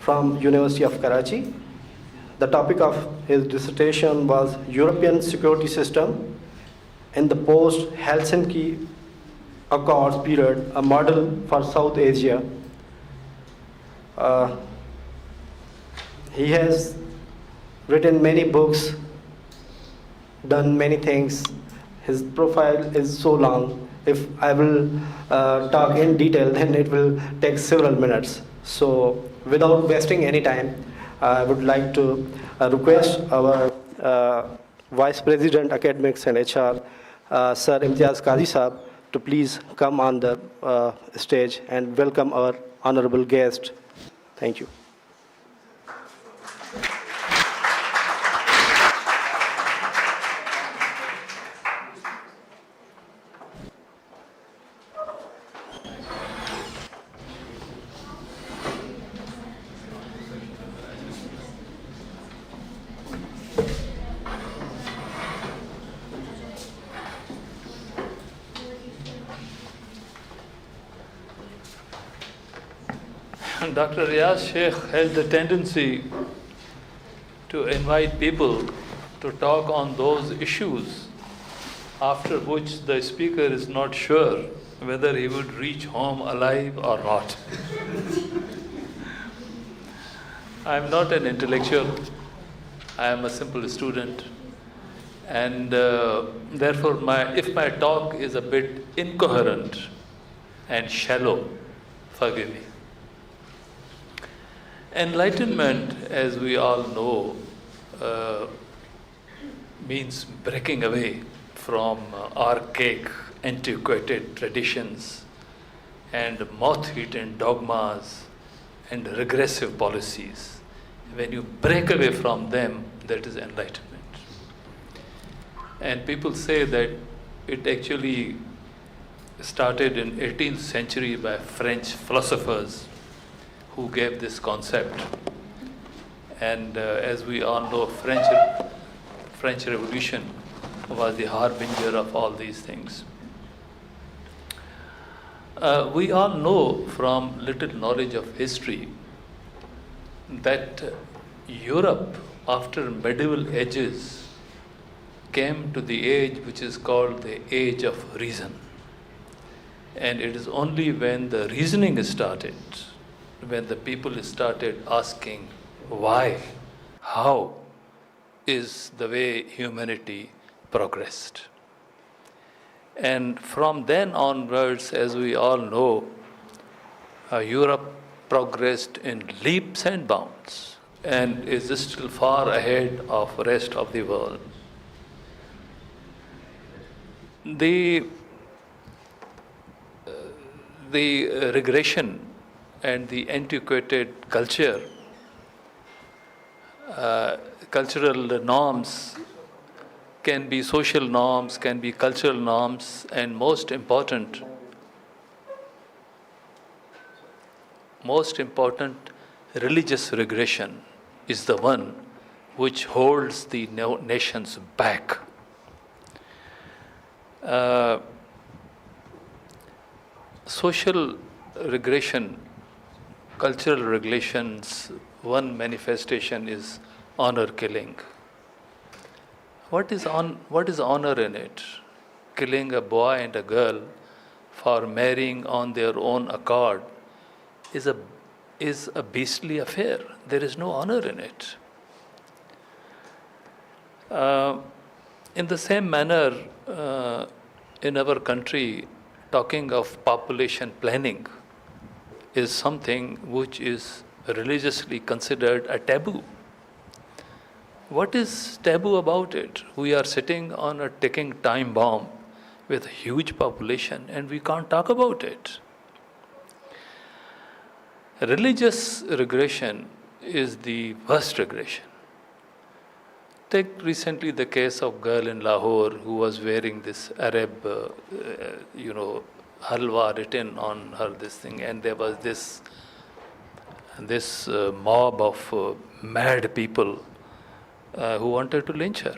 from University of Karachi. The topic of his dissertation was European security system in the post-Helsinki Accords period, a model for South Asia. Uh, he has written many books, done many things. His profile is so long. If I will talk in detail, then it will take several minutes. So without wasting any time, I would like to request our Vice President Academics and HR, Sir Imtiaz Qazi Saab, to please come on the stage and welcome our honorable guest. Thank you. Dr. Riaz Sheikh has the tendency to invite people to talk on those issues after which the speaker is not sure whether he would reach home alive or not. I am not an intellectual, I am a simple student, and therefore if my talk is a bit incoherent and shallow, forgive me. Enlightenment, as we all know, means breaking away from archaic, antiquated traditions and moth-eaten dogmas and regressive policies. When you break away from them, that is enlightenment. And people say that it actually started in 18th century by French philosophers who gave this concept. And as we all know, French Revolution was the harbinger of all these things. We all know from little knowledge of history that Europe, after medieval ages, came to the age which is called the age of reason. And it is only when the reasoning started, when the people started asking why, how is the way humanity progressed. And from then onwards, as we all know, Europe progressed in leaps and bounds and is still far ahead of the rest of the world. The regression and the antiquated culture, cultural norms can be social norms, can be cultural norms, and most important, religious regression is the one which holds the nations back. Social regression, cultural regulations, one manifestation is honor killing. What is honor in it? Killing a boy and a girl for marrying on their own accord is a beastly affair. There is no honor in it. In the same manner, in our country, talking of population planning is something which is religiously considered a taboo. What is taboo about it? We are sitting on a ticking time bomb with a huge population and we can't talk about it. Religious regression is the worst regression. Take recently the case of girl in Lahore who was wearing this Arab, halwa written on her, this thing, and there was this mob of mad people who wanted to lynch her.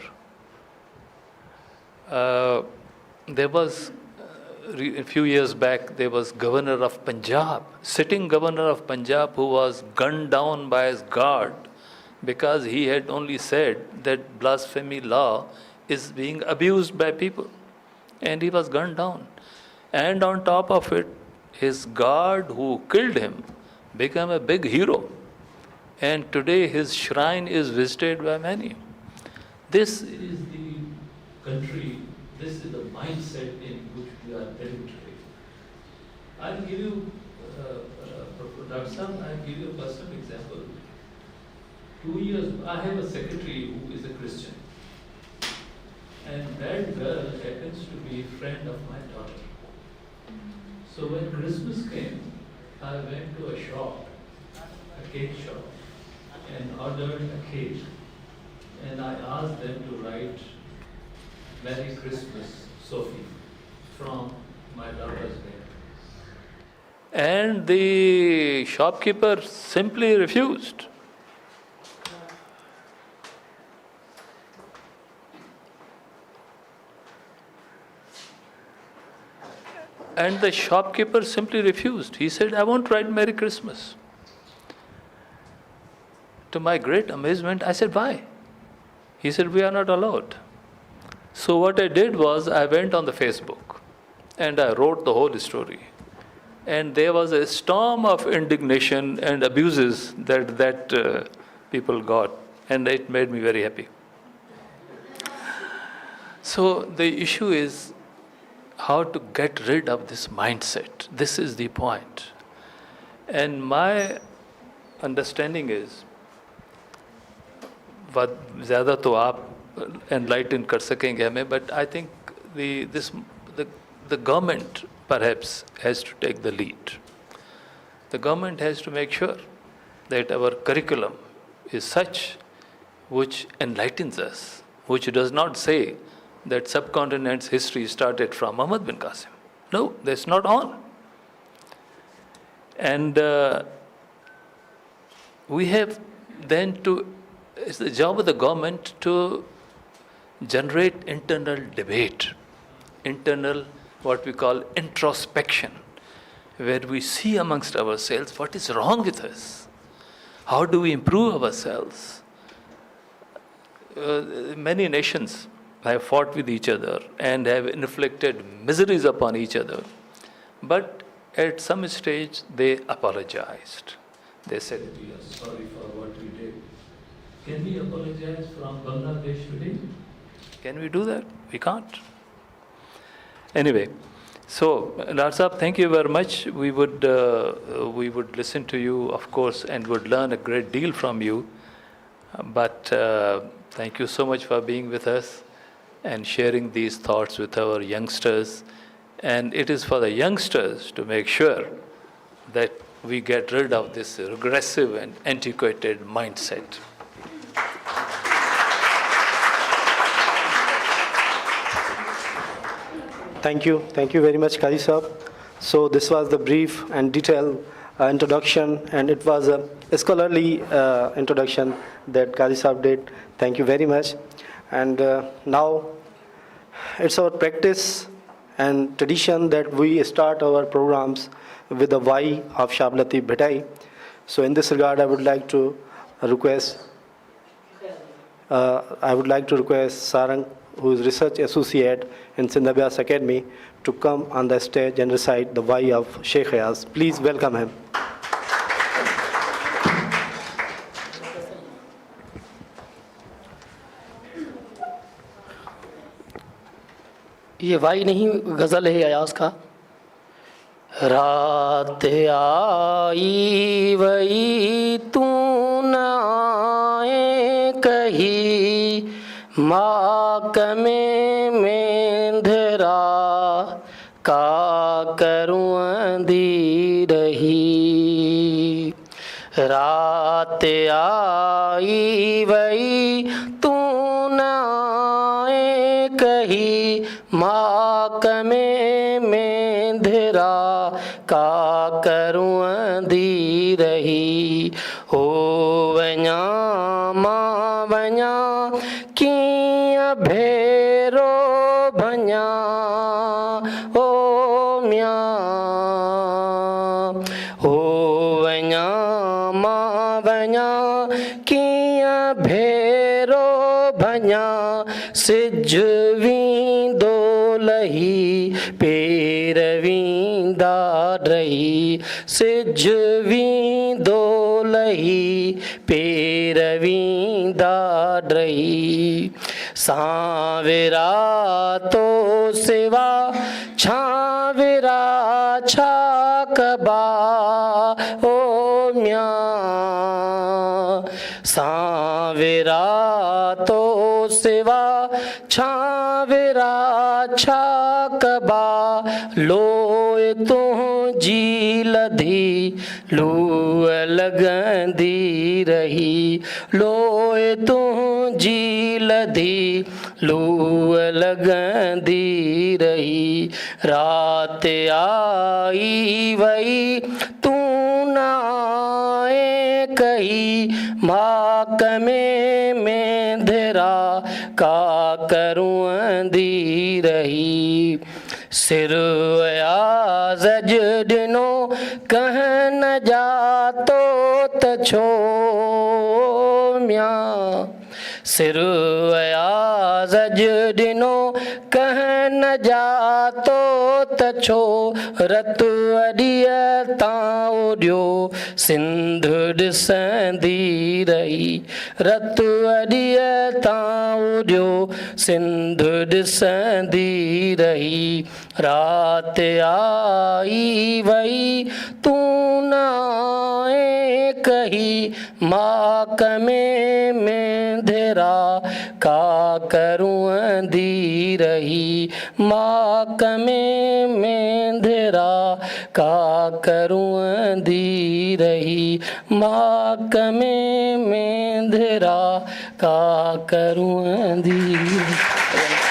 There was a few years back, there was governor of Punjab, sitting governor of Punjab, who was gunned down by his guard because he had only said that blasphemy law is being abused by people. And he was gunned down. And on top of it, his guard who killed him became a big hero. And today his shrine is visited by many. This is the country, this is the mindset in which we are heading today. I'll give you, Dr. Sam, I'll give you a personal example. 2 years, I have a secretary who is a Christian. And that girl happens to be a friend of my daughter. So when Christmas came, I went to a shop, a cake shop, and ordered a cake. And I asked them to write Merry Christmas, Sophie, from my daughter's name. And the shopkeeper simply refused. And the shopkeeper simply refused. He said, I won't write Merry Christmas. To my great amazement, I said, why? He said, we are not allowed. So what I did was, I went on the Facebook and I wrote the whole story. And there was a storm of indignation and abuses that people got. And it made me very happy. So the issue is how to get rid of this mindset. This is the point. And my understanding is, ज़्यादा तो आप enlighten कर सकेंगे हमें, but I think the government perhaps has to take the lead. The government has to make sure that our curriculum is such which enlightens us, which does not say that subcontinent's history started from Muhammad bin Qasim. No, that's not on. And we have then to, it's the job of the government to generate internal debate, internal what we call introspection, where we see amongst ourselves what is wrong with us. How do we improve ourselves? Many nations have fought with each other and have inflicted miseries upon each other. But at some stage they apologized. They said, we are sorry for what we did. Can we apologize from Bangladesh today? Can we do that? We can't. Anyway, so Lal Sahab, thank you very much. We would listen to you, of course, and would learn a great deal from you. But thank you so much for being with us and sharing these thoughts with our youngsters. And it is for the youngsters to make sure that we get rid of this regressive and antiquated mindset. Thank you very much, Qari Sahab. So this was the brief and detailed introduction, and it was a scholarly introduction that Qari Sahab did. Thank you very much. And now it's our practice and tradition that we start our programs with the why of Shah Latif Bhittai. So in this regard, I would like to request Sarang, who is Research Associate in SZABIST Academy, to come on the stage and recite the why of Sheikh Ayaz. Please welcome him. ये Y नहीं गज़ल है अयाज का। रात आई वही तू न आए कही, माकमे में धरा का करूँ अंधी रही। रात आई वही तू न आए कही, माकमे में धरा का करूँ अंधी रही। हो वञा मां वञा कीअं भेरो भञा, ओ भञा किया भेरो भञा सिजवी दोलही पेरवींदा रही सिजवी दोलही पेरवींदा रही सांवरा तो सिवा छावरा छाकबा ओ म्या सांवरा तो सिवा छावरा छाकबा लोए तू जी लधी लू लगंदी रही लोए तू जी लधी लू लगंदी रही रात आई वही तू नाए कही में धरा का करूं अंधी रही सिर आज़ज दिनो कह न जा तो तछो म्या सिर आज़ज दिनो कह न जा तो तछो रत अड़िय ताओ सिंध ॾिसंदी रही रत अड़िय ताओ सिंध ॾिसंदी रही रात आई वही तू नाए कही माक में धरा का करूं अंधी रही माक में धरा का करूं अंधी रही माक में धरा का करूं अंधी रही।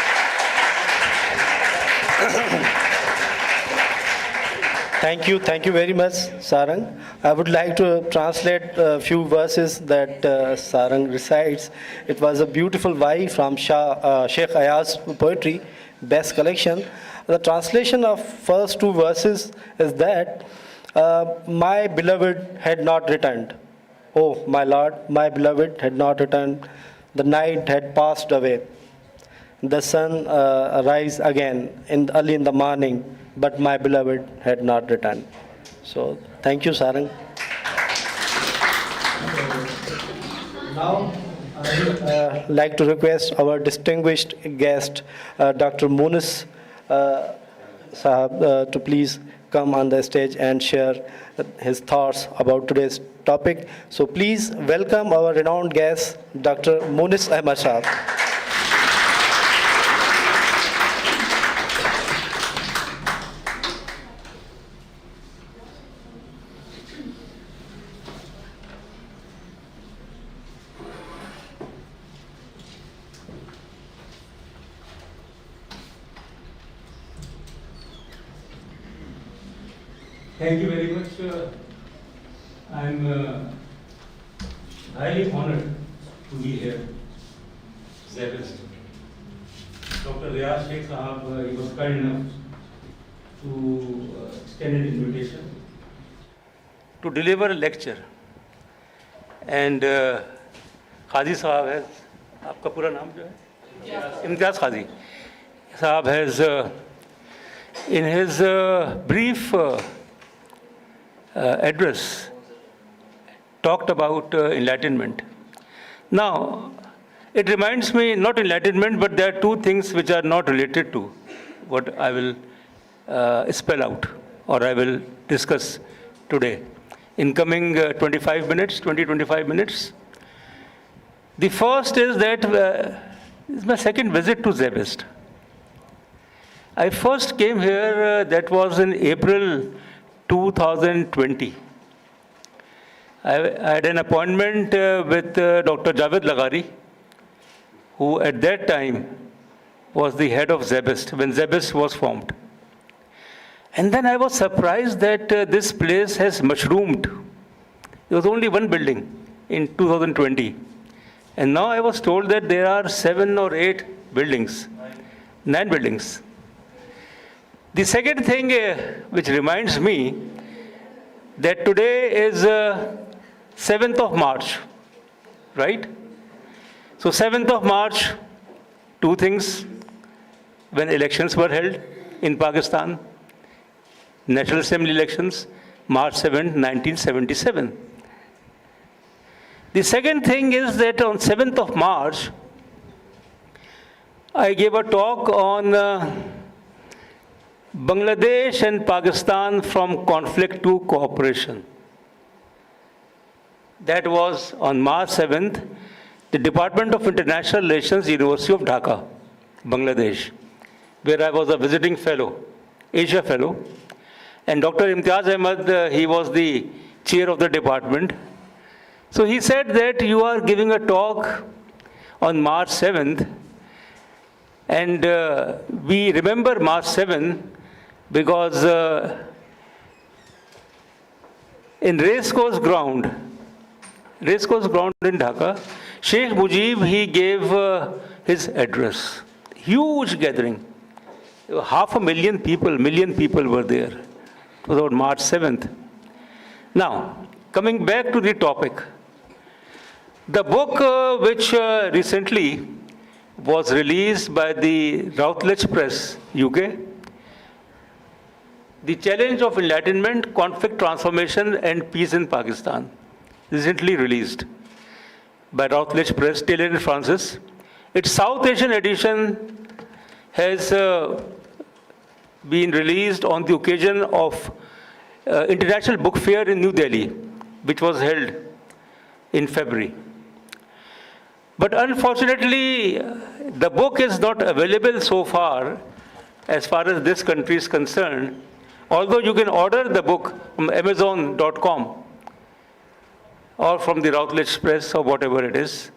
Thank you very much, Sarang. I would like to translate a few verses that Sarang recites. It was a beautiful vibe from Sheikh Ayaz's poetry, best collection. The translation of first two verses is that, my beloved had not returned. Oh, my Lord, my beloved had not returned. The night had passed away. The sun rise again early in the morning, but my beloved had not returned. So, thank you, Sarang. Now, I would like to request our distinguished guest, Dr. Munis Sahab, to please come on the stage and share his thoughts about today's topic. So, please welcome our renowned guest, Dr. Munis Ahmad Sahab. Thank you very much. I'm highly honored to be here. SZABIST. Dr. Riyaz Sheikh Sahab, he was kind enough to extend an invitation to deliver a lecture. And Qazi Sahab has, आपका पूरा नाम जो है? Imtiaz Qazi Sahab has, in his brief address, talked about enlightenment. Now, it reminds me, not enlightenment, but there are two things which are not related to what I will spell out, or I will discuss today. In coming 25 minutes. The first is that this is my second visit to SZABIST. I first came here, that was in April 2020. I had an appointment with Dr. Javed Lagari, who at that time was the head of SZABIST, when SZABIST was formed. And then I was surprised that this place has mushroomed. There was only one building in 2020. And now I was told that there are 7 or 8 buildings, 9 buildings. The second thing which reminds me that today is 7th of March, right? So 7th of March, two things, when elections were held in Pakistan, National Assembly elections, March 7th, 1977. The second thing is that on 7th of March, I gave a talk on Bangladesh and Pakistan from conflict to cooperation. That was on March 7th, the Department of International Relations, University of Dhaka, Bangladesh, where I was a visiting fellow, Asia fellow. And Dr. Imtiaz Ahmed, he was the chair of the department. So he said that you are giving a talk on March 7th, and we remember March 7th because in Racecourse Ground in Dhaka, Sheikh Mujib, he gave his address. Huge gathering. 500,000 people, million people were there. It was on March 7th. Now, coming back to the topic, the book which recently was released by the Routledge Press, UK, The Challenge of Enlightenment, Conflict, Transformation and Peace in Pakistan, recently released by Routledge Press, Taylor and Francis. Its South Asian edition has been released on the occasion of International Book Fair in New Delhi, which was held in February. But unfortunately, the book is not available so far as this country is concerned, although you can order the book from Amazon.com or from the Routledge Press or whatever it is.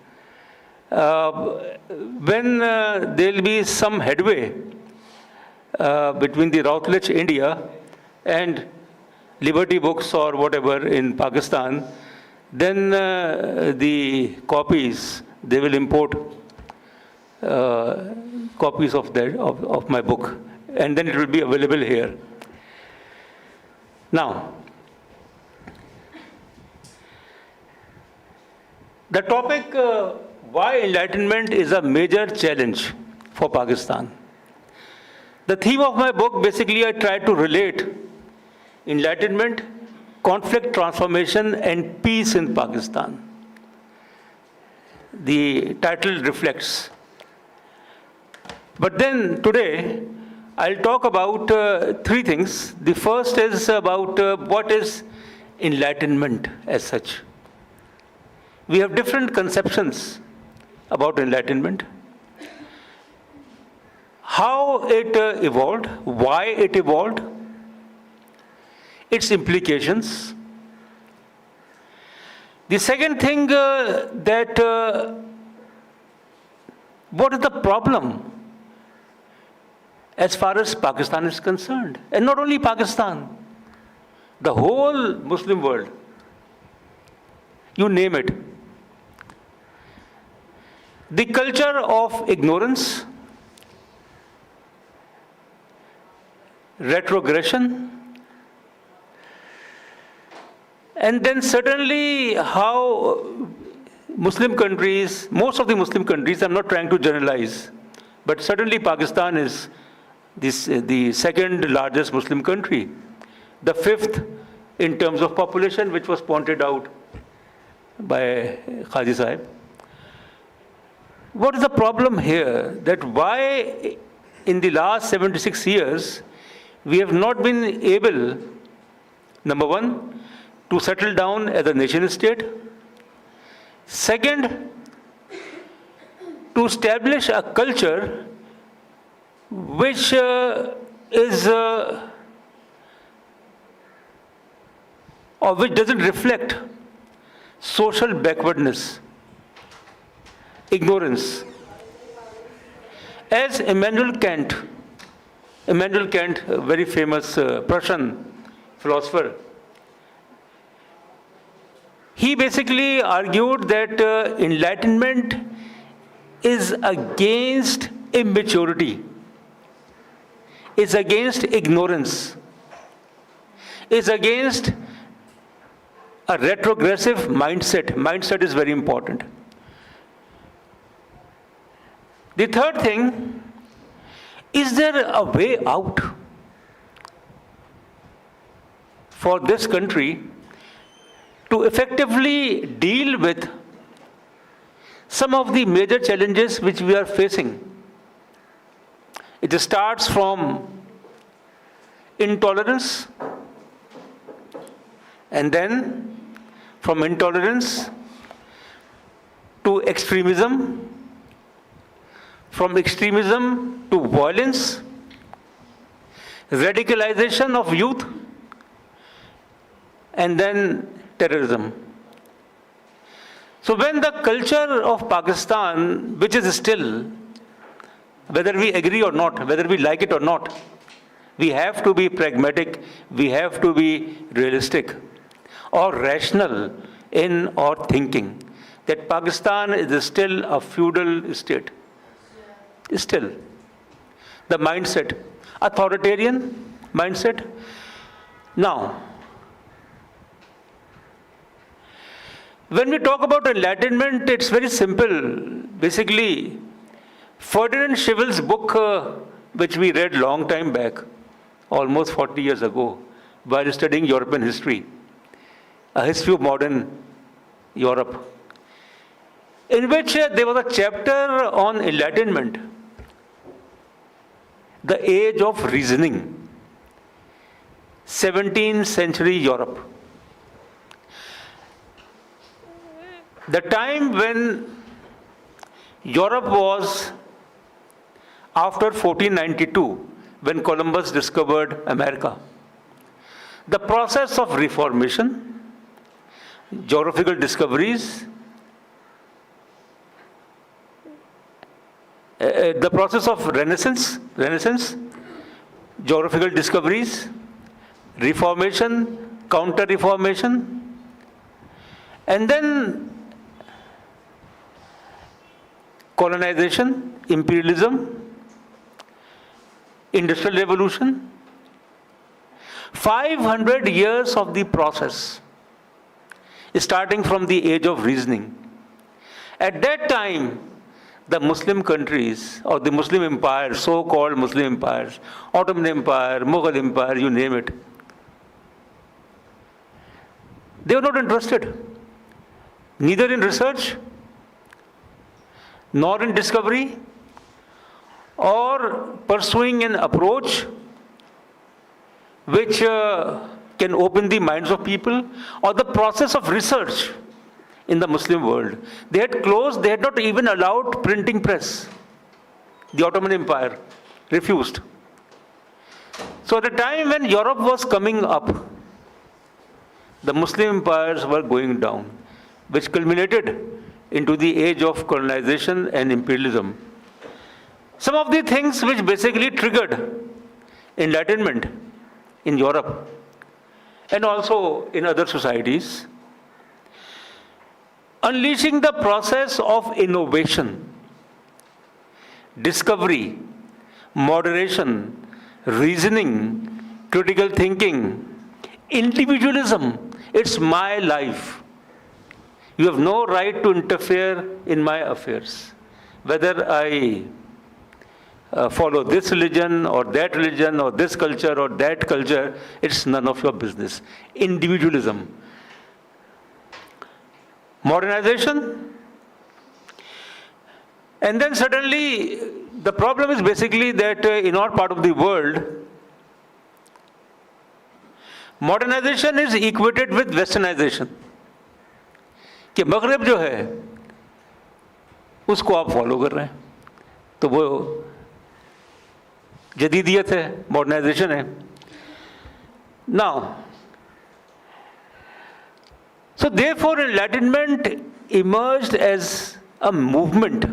When there will be some headway between the Routledge India and Liberty Books or whatever in Pakistan, then the copies, they will import copies of my book, and then it will be available here. Now, the topic, why enlightenment is a major challenge for Pakistan. The theme of my book, basically, I try to relate enlightenment, conflict, transformation, and peace in Pakistan. The title reflects. But then today, I'll talk about three things. The first is about what is enlightenment as such. We have different conceptions about enlightenment. How it evolved, why it evolved, its implications. The second thing that what is the problem as far as Pakistan is concerned? And not only Pakistan, the whole Muslim world, you name it. The culture of ignorance, retrogression, and then certainly how Muslim countries, most of the Muslim countries, I'm not trying to generalize, but certainly Pakistan is the second largest Muslim country, the fifth in terms of population, which was pointed out by Qazi Sahib. What is the problem here? That why in the last 76 years we have not been able, number one, to settle down as a nation state. Second, to establish a culture which is or which doesn't reflect social backwardness, ignorance. As Immanuel Kant, a very famous Prussian philosopher, he basically argued that enlightenment is against immaturity, is against ignorance, is against a retrogressive mindset. Mindset is very important. The third thing, is there a way out for this country to effectively deal with some of the major challenges which we are facing? It starts from intolerance, and then from intolerance to extremism, from extremism to violence, radicalization of youth, and then terrorism. So when the culture of Pakistan, which is still, whether we agree or not, whether we like it or not, we have to be pragmatic, we have to be realistic or rational in our thinking, that Pakistan is still a feudal state. Still. The mindset, authoritarian mindset. Now, when we talk about enlightenment, it's very simple. Basically, Ferdinand Schivel's book, which we read long time back, almost 40 years ago, while studying European history, a history of modern Europe, in which there was a chapter on enlightenment, the age of reasoning, 17th century Europe. The time when Europe was after 1492, when Columbus discovered America. The process of reformation, geographical discoveries, the process of Renaissance, geographical discoveries, reformation, counter-reformation, and then colonization, imperialism, industrial revolution. 500 years of the process, starting from the age of reasoning. At that time, the Muslim countries, or the Muslim empires, so-called Muslim empires, Ottoman Empire, Mughal Empire, you name it, they were not interested, neither in research, nor in discovery, or pursuing an approach which can open the minds of people, or the process of research in the Muslim world. They had closed, they had not even allowed printing press. The Ottoman Empire refused. So at the time when Europe was coming up, the Muslim empires were going down, which culminated into the age of colonization and imperialism. Some of the things which basically triggered enlightenment in Europe and also in other societies, unleashing the process of innovation, discovery, moderation, reasoning, critical thinking, individualism. It's my life. You have no right to interfere in my affairs. Whether I follow this religion or this culture or that culture, it's none of your business. Individualism. Modernization. And then suddenly, the problem is basically that in our part of the world, modernization is equated with westernization. कि मगरब जो है उसको आप follow कर रहे हैं, तो वो जदीदियत है, मॉडर्नाइजेशन है. Now, so therefore enlightenment emerged as a movement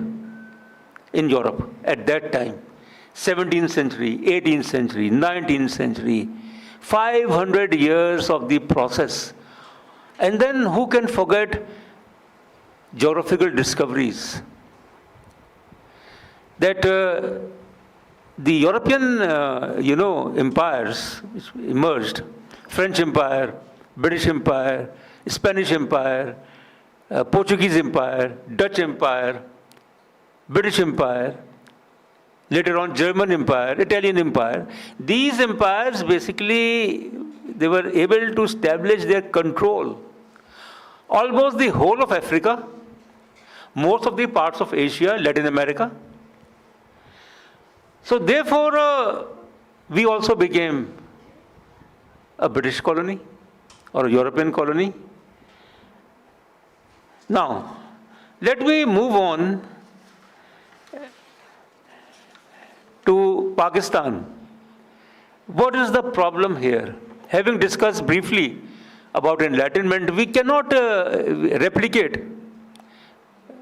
in Europe at that time. 17th century, 18th century, 19th century, 500 years of the process. And then who can forget geographical discoveries? That the European, empires which emerged, French Empire, British Empire, Spanish Empire, Portuguese Empire, Dutch Empire, British Empire, later on German Empire, Italian Empire. These empires basically, they were able to establish their control. Almost the whole of Africa, most of the parts of Asia, Latin America. So therefore, we also became a British colony or a European colony. Now, let me move on to Pakistan. What is the problem here? Having discussed briefly about enlightenment, we cannot replicate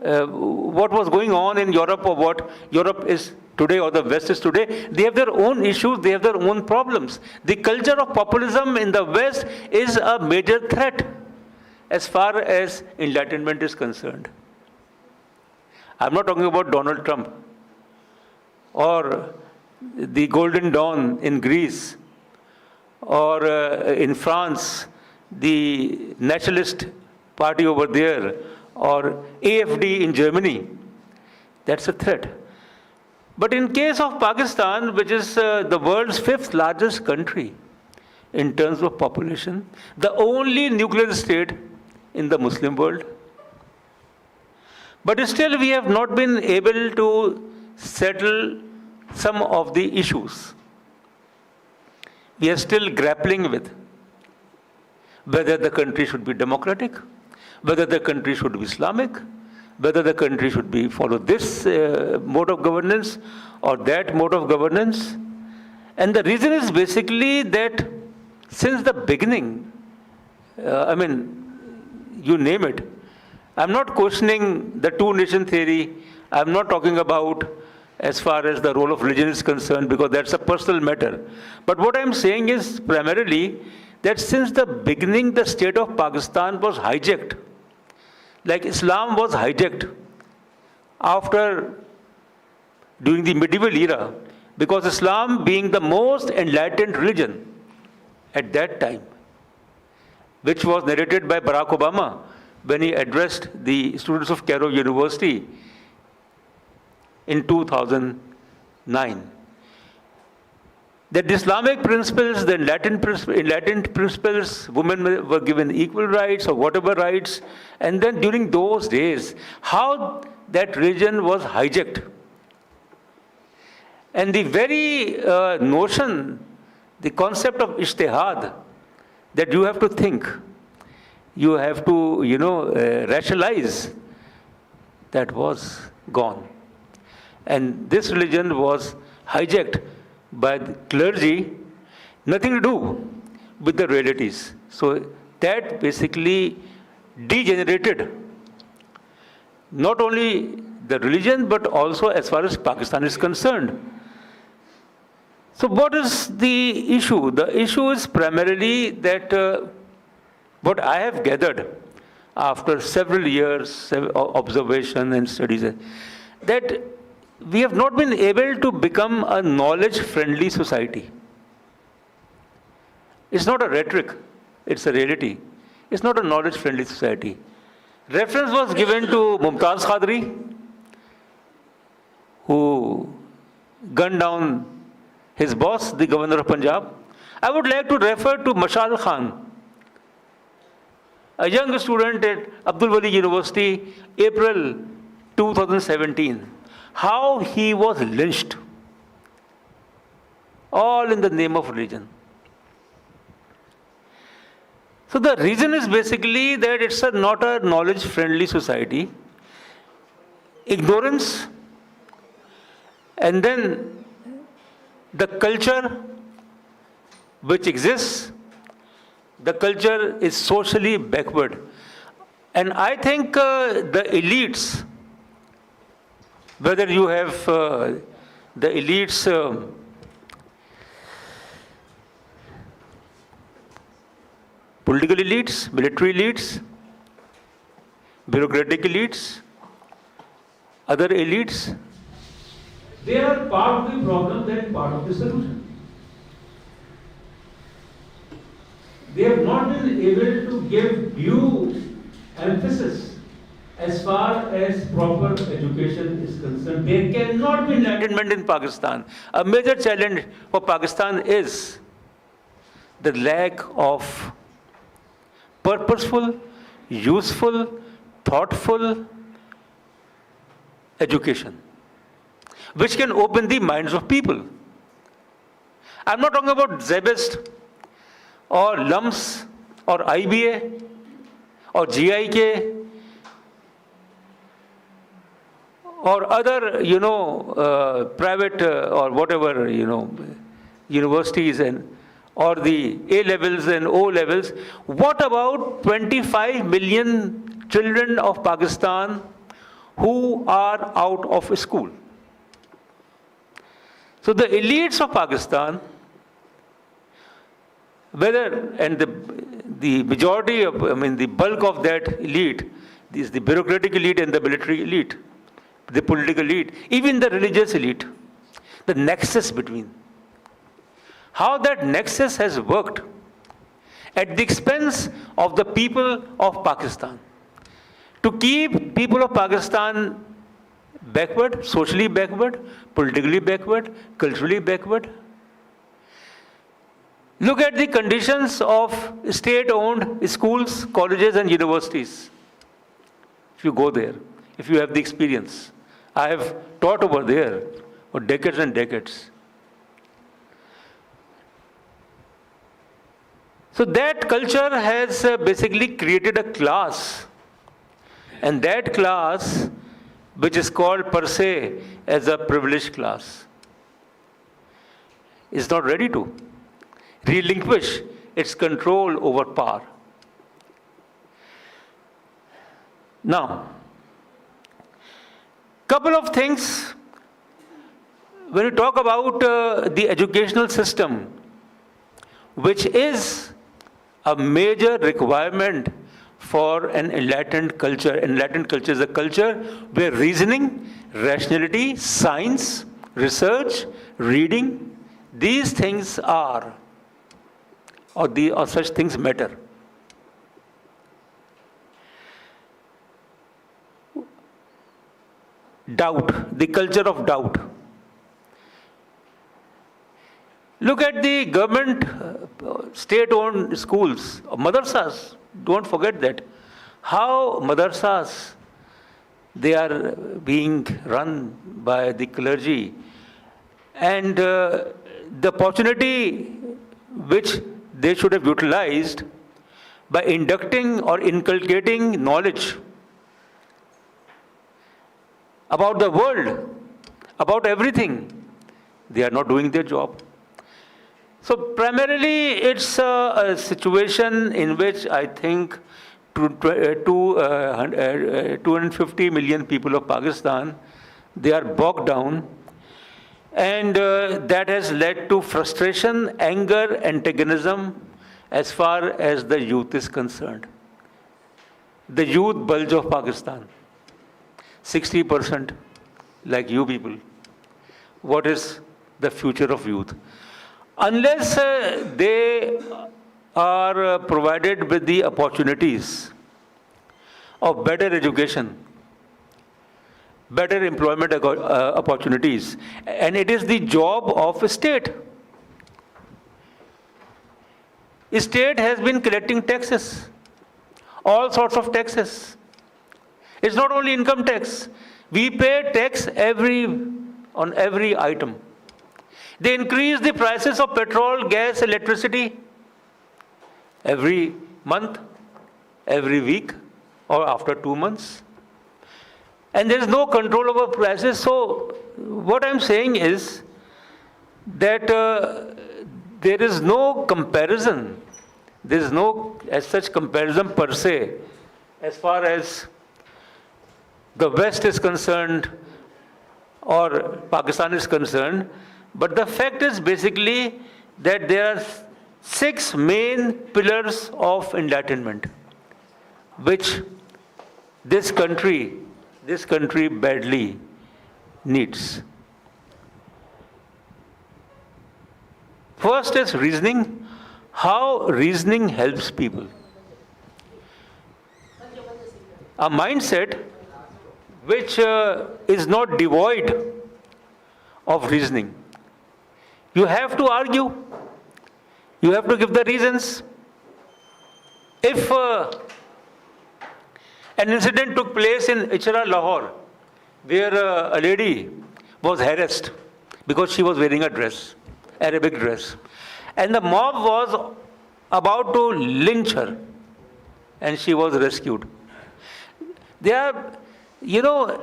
what was going on in Europe or what Europe is today or the West is today. They have their own issues, they have their own problems. The culture of populism in the West is a major threat as far as enlightenment is concerned. I'm not talking about Donald Trump or the Golden Dawn in Greece or in France, the nationalist party over there, or AFD in Germany. That's a threat. But in case of Pakistan, which is the world's 5th largest country in terms of population, the only nuclear state in the Muslim world, but still we have not been able to settle some of the issues. We are still grappling with whether the country should be democratic, whether the country should be Islamic, whether the country should be follow this mode of governance or that mode of governance. And the reason is basically that since the beginning, you name it, I'm not questioning the two-nation theory. I'm not talking about as far as the role of religion is concerned, because that's a personal matter. But what I'm saying is primarily that since the beginning, the state of Pakistan was hijacked. Like Islam was hijacked during the medieval era, because Islam being the most enlightened religion at that time, which was narrated by Barack Obama when he addressed the students of Cairo University in 2009. That the Islamic principles, the enlightened principles, women were given equal rights or whatever rights. And then during those days, how that religion was hijacked. And the very notion, the concept of ijtihad, that you have to think, you have to, rationalize, that was gone. And this religion was hijacked by the clergy, nothing to do with the realities. So that basically degenerated not only the religion, but also as far as Pakistan is concerned. So what is the issue? The issue is primarily that what I have gathered after several years of observation and studies, that we have not been able to become a knowledge-friendly society. It's not a rhetoric, it's a reality. It's not a knowledge-friendly society. Reference was given to Mumtaz Qadri, who gunned down his boss, the governor of Punjab. I would like to refer to Mashal Khan, a young student at Abdul Wali University, April 2017. How he was lynched, all in the name of religion. So the reason is basically that it's not a knowledge-friendly society. Ignorance, and then the culture which exists, the culture is socially backward. And I think the elites, whether you have the elites, political elites, military elites, bureaucratic elites, other elites, they are part of the problem, they are part of the solution. they have not been able to give due emphasis as far as proper education is concerned. There cannot be enlightenment in Pakistan. A major challenge for Pakistan is the lack of purposeful, useful, thoughtful education, which can open the minds of people. I'm not talking about SZABIST or LUMS or IBA or GIK or other, private or whatever, universities or the A levels and O levels. What about 25 million children of Pakistan who are out of school? So the elites of Pakistan, the majority of, the bulk of that elite is the bureaucratic elite and the military elite, the political elite, even the religious elite, the nexus between. How that nexus has worked at the expense of the people of Pakistan, to keep people of Pakistan backward, socially backward, politically backward, culturally backward. Look at the conditions of state-owned schools, colleges, and universities. If you go there, if you have the experience. I have taught over there for decades and decades. So that culture has basically created a class, and that class, which is called per se as a privileged class, is not ready to relinquish its control over power. Now, couple of things. When you talk about the educational system, which is a major requirement for an enlightened culture. Enlightened culture is a culture where reasoning, rationality, science, research, reading, these things are, or such things matter. Doubt, the culture of doubt. Look at the government, state-owned schools, madrasas. Don't forget that. How madrasas, they are being run by the clergy. And the opportunity which they should have utilized by inducting or inculcating knowledge about the world, about everything, they are not doing their job. So primarily it's a situation in which I think 250 million people of Pakistan, they are bogged down, and that has led to frustration, anger, antagonism as far as the youth is concerned. The youth bulge of Pakistan, 60% like you people. What is the future of youth? Unless they are provided with the opportunities of better education, better employment opportunities, and it is the job of a state. The state has been collecting taxes, all sorts of taxes. It's not only income tax. We pay tax on every item. They increase the prices of petrol, gas, electricity every month, every week, or after 2 months. And there is no control over prices. So what I'm saying is that there is no comparison. There is no as such comparison per se as far as the West is concerned or Pakistan is concerned. But the fact is basically that there are 6 main pillars of enlightenment, which this country badly needs. First is reasoning. how reasoning helps people. A mindset which is not devoid of reasoning. You have to argue. You have to give the reasons. If an incident took place in Ichara, Lahore, where a lady was harassed because she was wearing a dress, Arabic dress, and the mob was about to lynch her, and she was rescued. There are,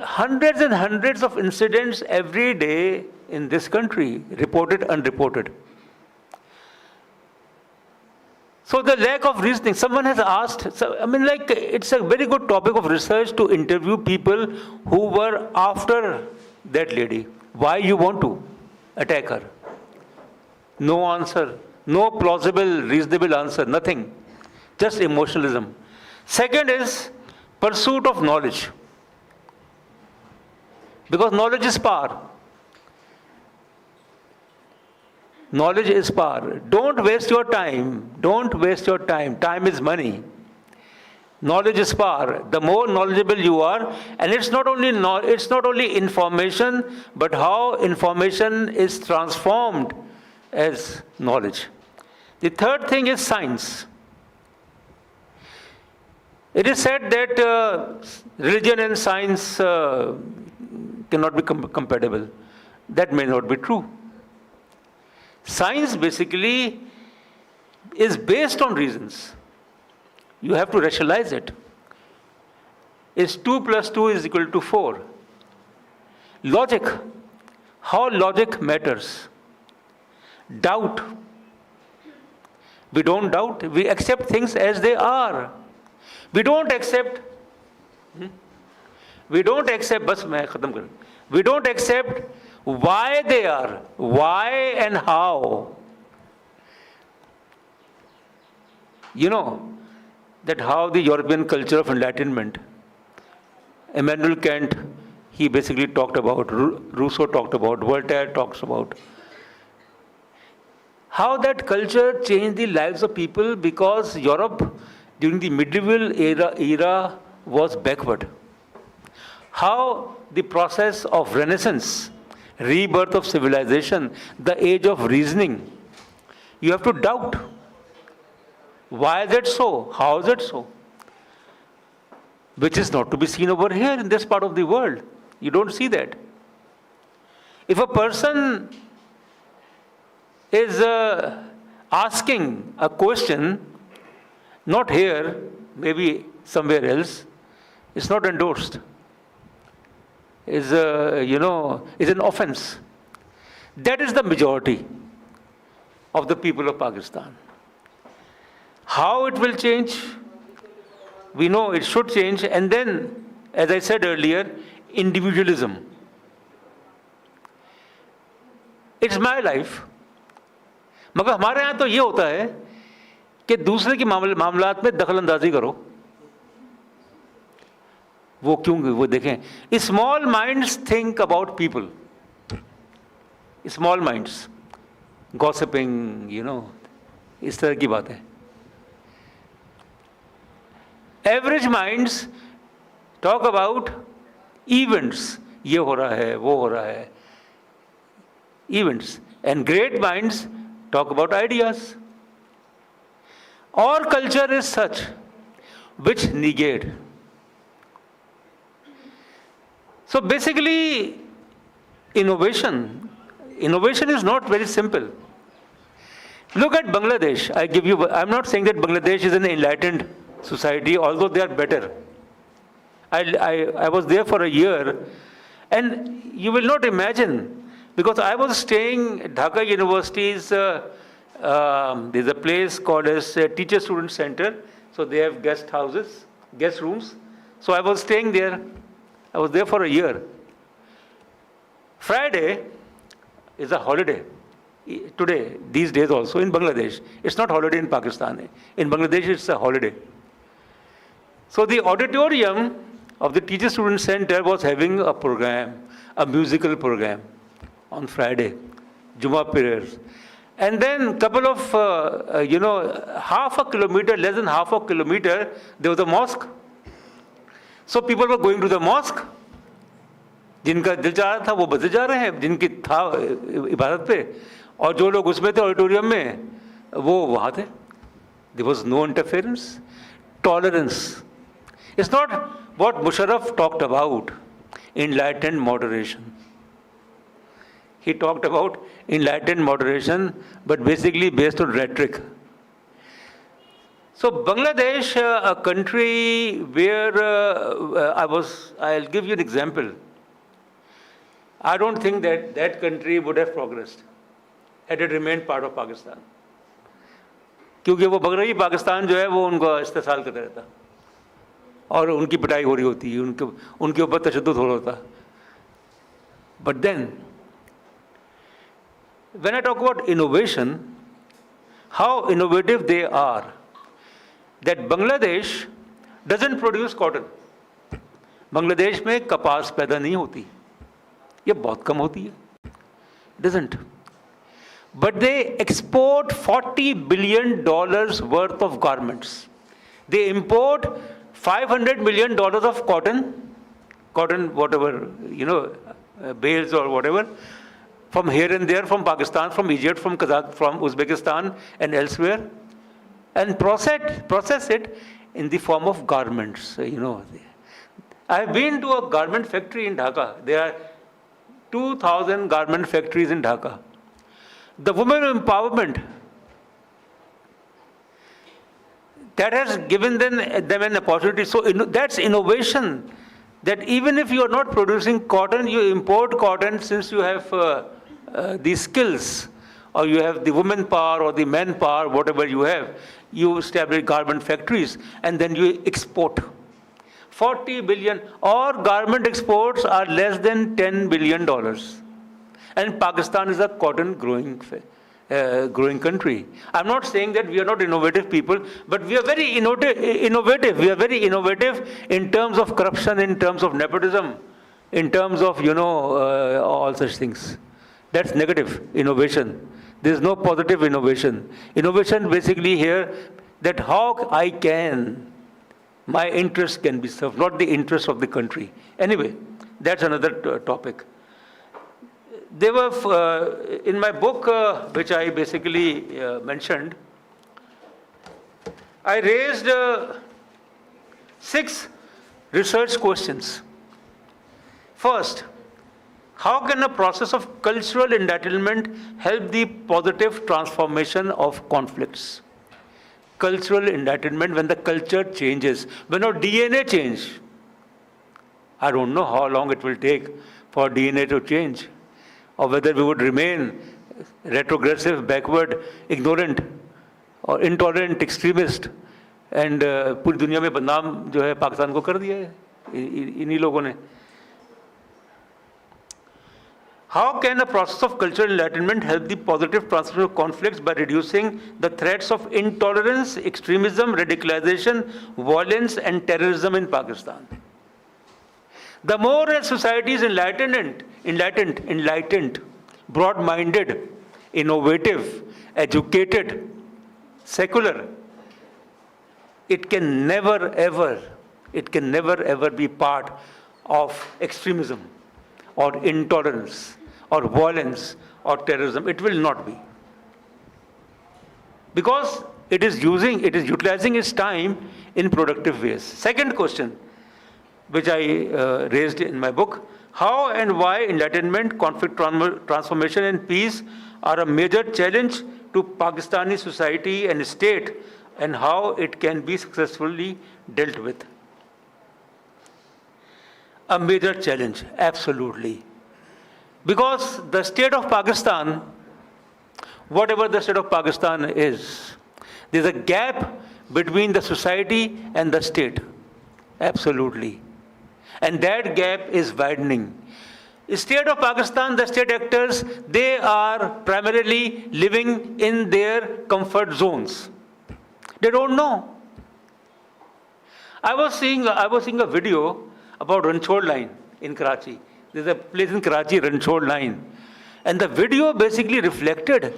hundreds and hundreds of incidents every day in this country, reported, unreported. So the lack of reasoning, someone has asked, it's a very good topic of research to interview people who were after that lady. Why you want to attack her? No answer, no plausible, reasonable answer, nothing. Just emotionalism. Second is pursuit of knowledge. Because knowledge is power. Knowledge is power. Don't waste your time. Don't waste your time. Time is money. Knowledge is power. The more knowledgeable you are, and it's not only information, but how information is transformed as knowledge. The third thing is science. It is said that religion and science cannot be compatible. That may not be true. Science basically is based on reasons. You have to rationalize it. Is 2 plus 2 is equal to 4? Logic. How logic matters. Doubt. We don't doubt. We accept things as they are. We don't accept. We don't accept. We don't accept why they are, why and how. You know that how the European culture of Enlightenment, Immanuel Kant, he basically talked about, Rousseau talked about, Voltaire talks about, how that culture changed the lives of people because Europe during the medieval era was backward. How the process of Renaissance, rebirth of civilization, the age of reasoning, you have to doubt. Why is it so? How is it so? Which is not to be seen over here in this part of the world. You don't see that. If a person is asking a question, not here, maybe somewhere else, it's not endorsed. Is an offense. That is the majority of the people of Pakistan. How it will change? We know it should change. And then, as I said earlier, individualism. It's my life. मगर हमारे यहाँ तो ये होता है कि दूसरे के मामलात में दखल अंदाजी करो. वो क्यों वो देखें. Small minds think about people. Small minds. Gossiping, इस तरह की बात है. Average minds talk about events. ये हो रहा है, वो हो रहा है. Events. And great minds talk about ideas. Our culture is such which negate. So basically, innovation is not very simple. Look at Bangladesh. I'm not saying that Bangladesh is an enlightened society, although they are better. I was there for a year, and you will not imagine, because I was staying at Dhaka University's, there's a place called as Teacher Student Center, so they have guest houses, guest rooms. So I was staying there. I was there for a year. Friday is a holiday. Today, these days also in Bangladesh. It's not holiday in Pakistan. In Bangladesh, it's a holiday. So the auditorium of the Teacher Student Center was having a program, a musical program on Friday, Jummah prayers. And then couple of, half a kilometer, less than half a kilometer, there was a mosque. So people were going to the mosque. जिनका दिल चाह रहा था वो बदले जा रहे हैं, जिनकी था इबादत पे, और जो लोग उसमें थे ऑडिटोरियम में वो वहाँ थे. There was no interference, tolerance. It's not what Musharraf talked about, enlightened moderation. He talked about enlightened moderation, but basically based on rhetoric. So Bangladesh, a country where I'll give you an example. I don't think that that country would have progressed had it remained part of Pakistan. क्योंकि वो बगरई पाकिस्तान जो है वो उनका इस्तेसाल करता रहता और उनकी पिटाई हो रही होती, उनके ऊपर तशद्दुद हो रहा होता. But then, when I talk about innovation, how innovative they are, that Bangladesh doesn't produce cotton. Bangladesh में कपास पैदा नहीं होती, ये बहुत कम होती है. Doesn't. But they export $40 billion worth of garments. They import $500 million of cotton, whatever, bales or whatever, from here and there, from Pakistan, from Egypt, from Kazakh, from Uzbekistan and elsewhere, and process it in the form of garments. I have been to a garment factory in Dhaka. There are 2,000 garment factories in Dhaka. The women empowerment that has given them an opportunity. So that's innovation. That even if you are not producing cotton, you import cotton since you have these skills, or you have the women power or the men power, whatever you have. You establish garment factories and then you export. 40 billion, or garment exports are less than $10 billion. And Pakistan is a cotton growing country. I'm not saying that we are not innovative people, but we are very innovative. We are very innovative in terms of corruption, in terms of nepotism, in terms of, all such things. That's negative innovation. There is no positive innovation. Innovation basically here, that how my interest can be served, not the interest of the country. Anyway, that's another topic. There were, in my book, which I basically mentioned, I raised 6 research questions. First, how can a process of cultural enlightenment help the positive transformation of conflicts? Cultural enlightenment, when the culture changes, when our DNA change. I don't know how long it will take for DNA to change, or whether we would remain retrogressive, backward, ignorant, or intolerant, extremist, and पूरी दुनिया में बदनाम जो है पाकिस्तान को कर दिया है इन्हीं लोगों ने. How can a process of cultural enlightenment help the positive transformation of conflicts by reducing the threats of intolerance, extremism, radicalization, violence, and terrorism in Pakistan? The more a society is enlightened, broad-minded, innovative, educated, secular, it can never ever be part of extremism or intolerance or violence or terrorism. It will not be. Because it is utilizing its time in productive ways. Second question, which I raised in my book, how and why enlightenment, conflict transformation and peace are a major challenge to Pakistani society and state, and how it can be successfully dealt with. A major challenge, absolutely. Because the state of Pakistan, whatever the state of Pakistan is, there's a gap between the society and the state, absolutely. And that gap is widening. The state of Pakistan, the state actors, they are primarily living in their comfort zones. They don't know. I was seeing a video about Ranchod line in Karachi. There's a place in Karachi, Ranchod line. And the video basically reflected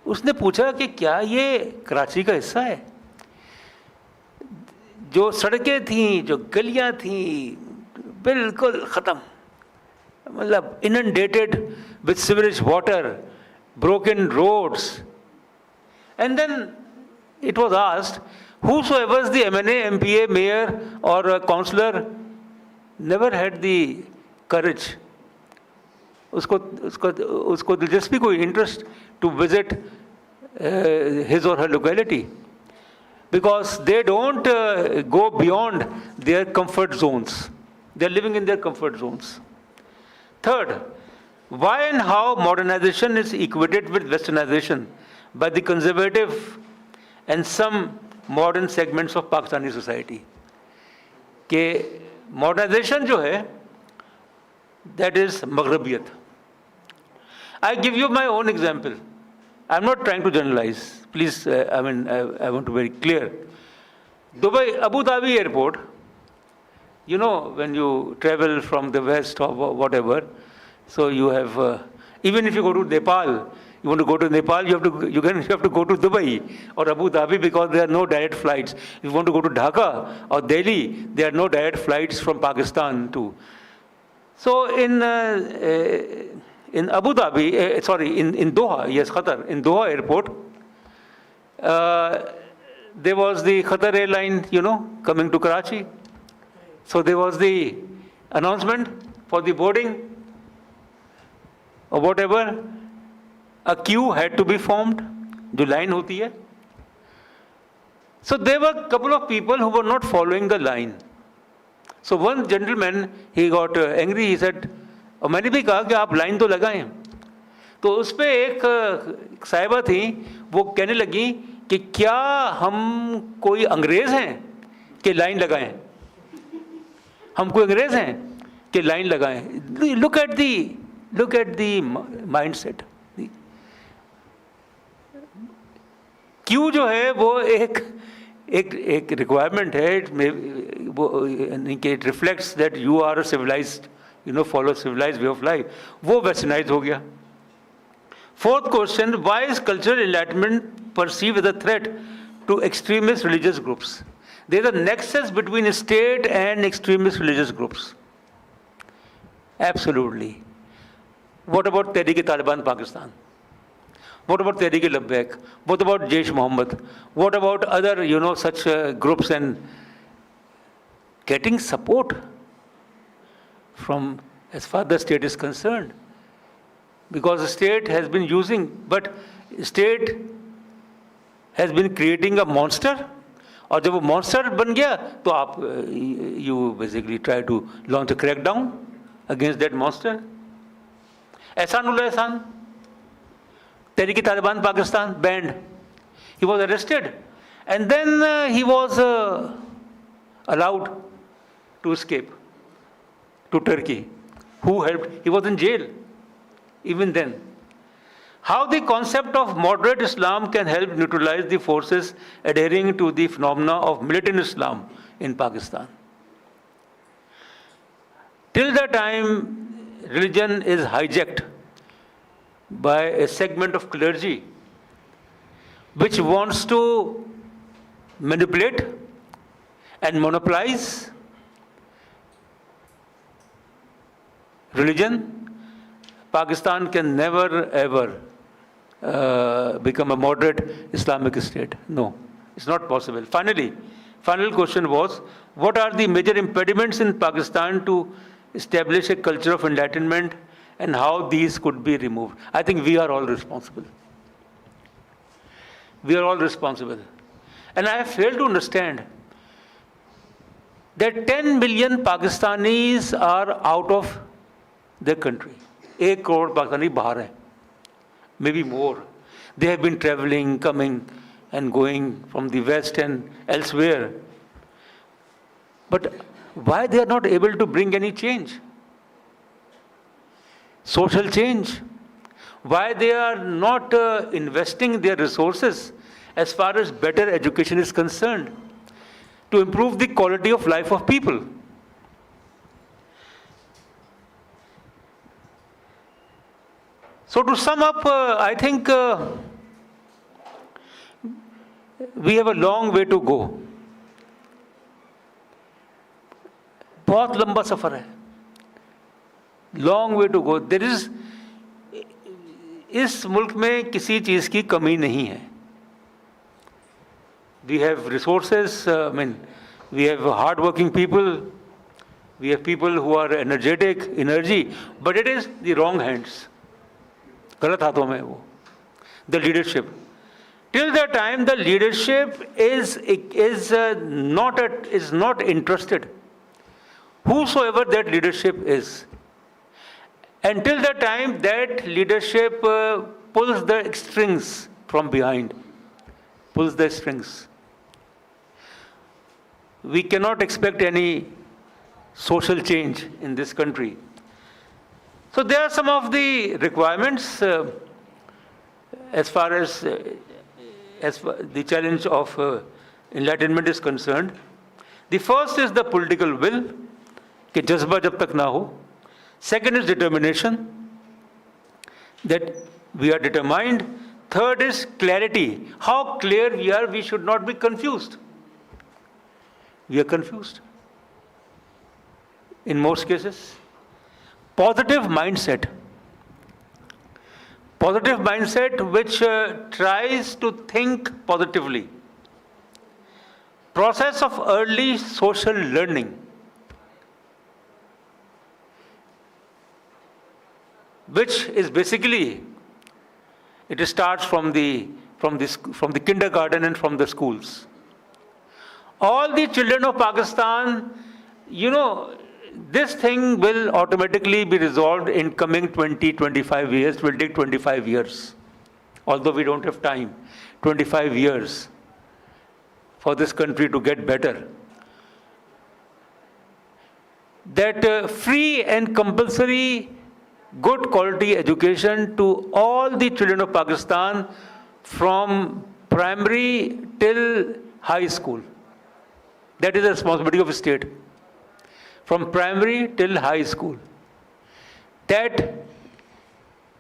उसने पूछा कि क्या ये कराची का हिस्सा है? जो सड़कें थीं, जो गलियां थीं, बिल्कुल ख़त्म, मतलब inundated with sewage water, broken roads. And then it was asked, whosoever is the MNA, MPA, mayor or a councillor never had the courage, उसको दिलचस्पी कोई interest to visit his or her locality, because they don't go beyond their comfort zones. They are living in their comfort zones. Third, why and how modernization is equated with westernization by the conservative and some modern segments of Pakistani society. कि modernization जो है, that is Maghrabiyat. I give you my own example. I'm not trying to generalize. Please, I want to be very clear. Dubai, Abu Dhabi airport, you know, when you travel from the west or whatever, so you have, even if you go to Nepal, you want to go to Nepal, you have to go to Dubai or Abu Dhabi because there are no direct flights. If you want to go to Dhaka or Delhi, there are no direct flights from Pakistan too. So in Abu Dhabi, in Doha, yes, Qatar, in Doha airport, there was the Qatar airline, you know, coming to Karachi. So there was the announcement for the boarding or whatever. A queue had to be formed, जो line होती है. So there were a couple of people who were not following the line. So one gentleman, he got angry, he said, और मैंने भी कहा कि आप line तो लगाएं. तो उस पे एक साहिबा थी, वो कहने लगी कि क्या हम कोई अंग्रेज हैं कि लाइन लगाएं? हम कोई अंग्रेज हैं कि लाइन लगाएं? Look at the mindset. क्यों जो है वो एक रिक्वायरमेंट है, it reflects that you are a civilized, you know, follow civilized way of life. वो westernized हो गया. Fourth question, why is cultural enlightenment perceived as a threat to extremist religious groups? There is a nexus between state and extremist religious groups. Absolutely. What about Tehreek-e-Taliban Pakistan? What about Tehreek-e-Labbaik? What about Jaish Mohammed? What about other, you know, such groups, and getting support from as far as the state is concerned? Because the state has been state has been creating a monster. और जब वो monster बन गया, तो आप you basically try to launch a crackdown against that monster. Ehsanullah Ehsan, Tehreek-e-Taliban Pakistan, banned. He was arrested, and then he was allowed to escape to Turkey. Who helped? He was in jail even then. How the concept of moderate Islam can help neutralize the forces adhering to the phenomena of militant Islam in Pakistan. Till the time religion is hijacked by a segment of clergy which wants to manipulate and monopolize religion, Pakistan can never ever become a moderate Islamic state. No, it's not possible. Finally, final question was, what are the major impediments in Pakistan to establish a culture of enlightenment, and how these could be removed? I think we are all responsible. We are all responsible. And I have failed to understand that 10 million Pakistanis are out of their country. 1 crore Pakistani bahar hai, maybe more. They have been traveling, coming and going from the West and elsewhere. But why they are not able to bring any change? Social change. Why they are not investing their resources as far as better education is concerned to improve the quality of life of people? So to sum up, I think we have a long way to go. बहुत लंबा सफर है, long way to go. There is, इस मुल्क में किसी चीज़ की कमी नहीं है. We have resources, we have hard-working people, we have people who are energetic, energy, but it is the wrong hands. गलत हाथों में वो. The leadership. Till the time the leadership is not interested, whosoever that leadership is, until the time that leadership pulls the strings from behind, pulls the strings, we cannot expect any social change in this country. So there are some of the requirements as far as the challenge of enlightenment is concerned. The first is the political will, कि जज्बा जब तक ना हो. Second is determination, that we are determined. Third is clarity. How clear we are, we should not be confused. We are confused in most cases. Positive mindset. Positive mindset which tries to think positively. Process of early social learning, which is basically, it starts from the kindergarten and from the schools. All the children of Pakistan, this thing will automatically be resolved in coming 20-25 years. It will take 25 years. Although we don't have time, 25 years for this country to get better. That free and compulsory good quality education to all the children of Pakistan from primary till high school. That is the responsibility of the state. From primary till high school. That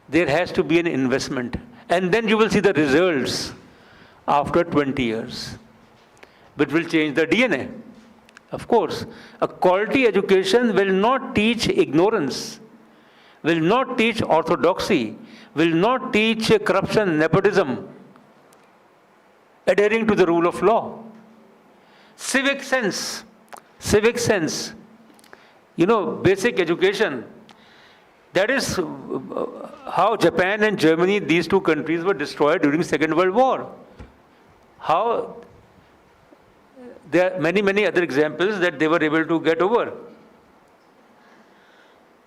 there has to be an investment. And then you will see the results after 20 years, which will change the DNA. Of course, a quality education will not teach ignorance, will not teach orthodoxy, will not teach corruption, nepotism, adhering to the rule of law. Civic sense, basic education. That is how Japan and Germany, these two countries, were destroyed during the Second World War. How there are many other examples that they were able to get over.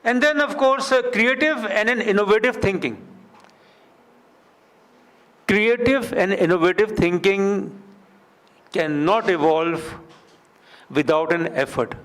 And then, of course, creative and an innovative thinking. Creative and innovative thinking cannot evolve without an effort.